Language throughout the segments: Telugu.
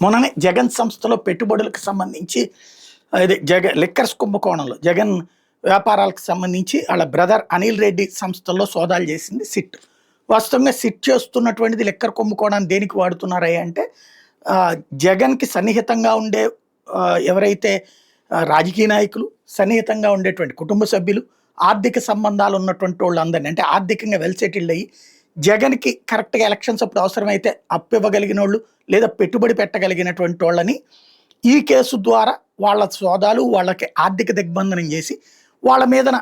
మొన్ననే జగన్ సంస్థలో పెట్టుబడులకు సంబంధించి అదే లిక్కర్స్ కుంభకోణంలో జగన్ వ్యాపారాలకు సంబంధించి వాళ్ళ బ్రదర్ అనిల్ రెడ్డి సంస్థల్లో సోదాలు చేసింది సిట్. వాస్తవంగా సిట్ చేస్తున్నటువంటిది లిక్కర్ కుంభకోణాన్ని దేనికి వాడుతున్నారా అంటే జగన్కి సన్నిహితంగా ఉండే ఎవరైతే రాజకీయ నాయకులు, సన్నిహితంగా ఉండేటువంటి కుటుంబ సభ్యులు, ఆర్థిక సంబంధాలు ఉన్నటువంటి వాళ్ళందరినీ, అంటే ఆర్థికంగా వెల్ సెటిల్డ్ అయ్యి జగన్కి కరెక్ట్గా ఎలక్షన్స్ అప్పుడు అవసరమైతే అప్పు ఇవ్వగలిగిన వాళ్ళు లేదా పెట్టుబడి పెట్టగలిగినటువంటి వాళ్ళని ఈ కేసు ద్వారా వాళ్ళ సోదాలు, వాళ్ళకి ఆర్థిక దిగ్బంధనం చేసి వాళ్ళ మీదన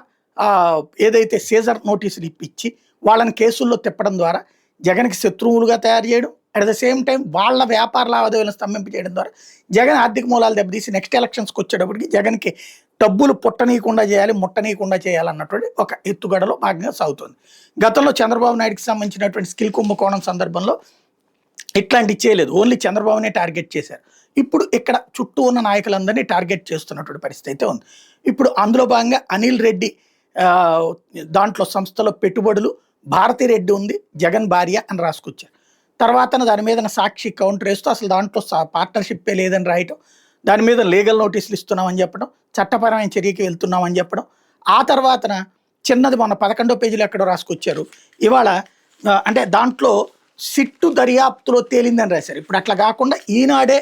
ఏదైతే సీజర్ నోటీసులు ఇప్పించి వాళ్ళని కేసుల్లో తిప్పడం ద్వారా జగన్కి శత్రువులుగా తయారు చేయడం, అట్ ద సేమ్ టైం వాళ్ళ వ్యాపార లావాదేవీలను స్తంభింప చేయడం ద్వారా జగన్ ఆర్థిక మూలాలు దెబ్బతీసి నెక్స్ట్ ఎలక్షన్స్కి వచ్చేటప్పటికి జగన్కి డబ్బులు పుట్టనీయకుండా చేయాలి, ముట్టనీయకుండా చేయాలన్నటువంటి ఒక ఎత్తుగడలో భాగంగా సాగుతుంది. గతంలో చంద్రబాబు నాయుడుకి సంబంధించినటువంటి స్కిల్ కుంభకోణం సందర్భంలో ఇట్లాంటి చేయలేదు, ఓన్లీ చంద్రబాబునే టార్గెట్ చేశారు. ఇప్పుడు ఇక్కడ చుట్టూ ఉన్న నాయకులందరినీ టార్గెట్ చేస్తున్నటువంటి పరిస్థితి అయితే ఉంది. ఇప్పుడు అందులో భాగంగా అనిల్ రెడ్డి దాంట్లో సంస్థలో పెట్టుబడులు భారతిరెడ్డి ఉంది, జగన్ భార్య అని రాసుకొచ్చారు. తర్వాత దాని మీద సాక్షి కౌంటర్ వేస్తూ అసలు దాంట్లో పార్ట్నర్షిప్పే లేదని రాయటం, దాని మీద లీగల్ నోటీసులు ఇస్తున్నామని చెప్పడం, చట్టపరమైన చర్యకి వెళ్తున్నామని చెప్పడం. ఆ తర్వాతన చిన్నది మొన్న 11వ పేజీలో ఎక్కడో రాసుకొచ్చారు. ఇవాళ అంటే దాంట్లో సిట్టు దర్యాప్తులో తేలిందని రాశారు. ఇప్పుడు అట్లా కాకుండా ఈనాడే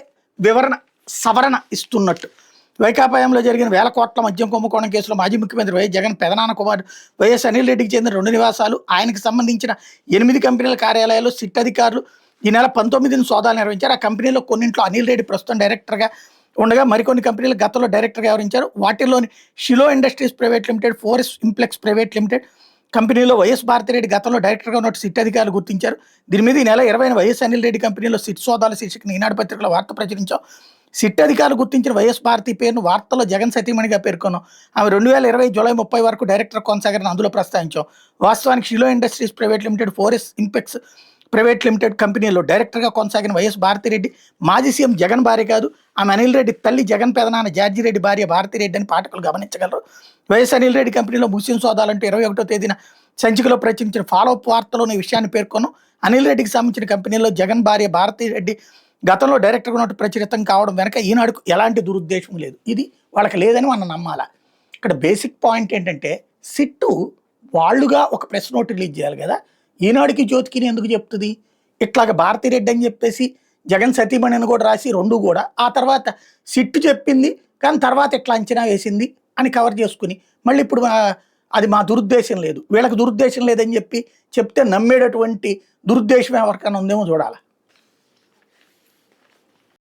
సవరణ ఇస్తున్నట్టు. వైకాపాయంలో జరిగిన 1000 కోట్ల మద్యం కుంభకోణం కేసులో మాజీ ముఖ్యమంత్రి వైఎస్ జగన్ పెదనాన్న కుమారుడు వైఎస్ అనిల్ రెడ్డికి చెందిన 2 నివాసాలు, ఆయనకు సంబంధించిన 8 కంపెనీల కార్యాలయాలు సిట్ అధికారులు ఈ నెల 19ని సోదాలు నిర్వహించారు. ఆ కంపెనీలో కొన్నింట్లో అనిల్ రెడ్డి ప్రస్తుతం డైరెక్టర్గా ఉండగా మరికొన్ని కంపెనీలు గతంలో డైరెక్టర్గా వ్యవహరించారు. వాటిల్లోని Shilo industries private limited, Fores Implex private limited కంపెనీలో వైఎస్ భారతిరెడ్డి గతంలో డైరెక్టర్గా ఉన్నట్టు సిట్ అధికారులు గుర్తించారు. దీని మీద ఈ నెల 20న వైఎస్ అనిల్ రెడ్డి కంపెనీలో సిట్ సోదాల శీర్షికను ఈనాడు పత్రికలో వార్త ప్రచురించాం. సిట్ అధికారులు గుర్తించిన వైఎస్ భారతి పేరును వార్తలో జగన్ సతీమణిగా పేర్కొన్నాం. ఆమె 2020 జూలై 30 వరకు డైరెక్టర్ కొనసాగారని అందులో ప్రస్తావించాం. వాస్తవానికి Shilo industries private limited, Fores Impex private limited కంపెనీలో డైరెక్టర్గా కొనసాగిన వైఎస్ భారతిరెడ్డి మాజీ సీఎం జగన్ భార్య కాదు. ఆమె అనిల్ రెడ్డి తల్లి, జగన్ పెదనాన్న జార్జిరెడ్డి భార్య భారతిరెడ్డి అని పాఠకులు గమనించగలరు. వైఎస్ అనిల్ రెడ్డి కంపెనీలో ముస్లిం సోదాలంటూ 21వ తేదీన సంచికలో ప్రచురించిన ఫాలోఅప్ వార్తలోని విషయాన్ని పేర్కొన్నాం. అనిల్ రెడ్డికి సంబంధించిన కంపెనీలో జగన్ భార్య భారతిరెడ్డి గతంలో డైరెక్టర్గా ఉన్నట్టు ప్రచురితం కావడం వెనక ఈనాడుకు ఎలాంటి దురుద్దేశం లేదు. ఇది వాళ్ళకి లేదని మనం నమ్మాలా. ఇక్కడ బేసిక్ పాయింట్ ఏంటంటే సిట్టు వాళ్ళుగా ఒక ప్రెస్ నోట్ రిలీజ్ చేయాలి కదా. ఈనాడుకి జ్యోతికిని ఎందుకు చెప్తుంది? ఇట్లాగ భారతిరెడ్డి అని చెప్పేసి జగన్ సతీమణి అని కూడా రాసి 2 కూడా ఆ తర్వాత సిట్టు చెప్పింది కానీ తర్వాత ఇట్లా అంచనా వేసింది అని కవర్ చేసుకుని మళ్ళీ ఇప్పుడు అది మా దురుద్దేశం లేదు, వీళ్ళకి దురుద్దేశం లేదని చెప్తే నమ్మేటటువంటి దురుద్దేశం ఎవరికైనా ఉందేమో చూడాలి.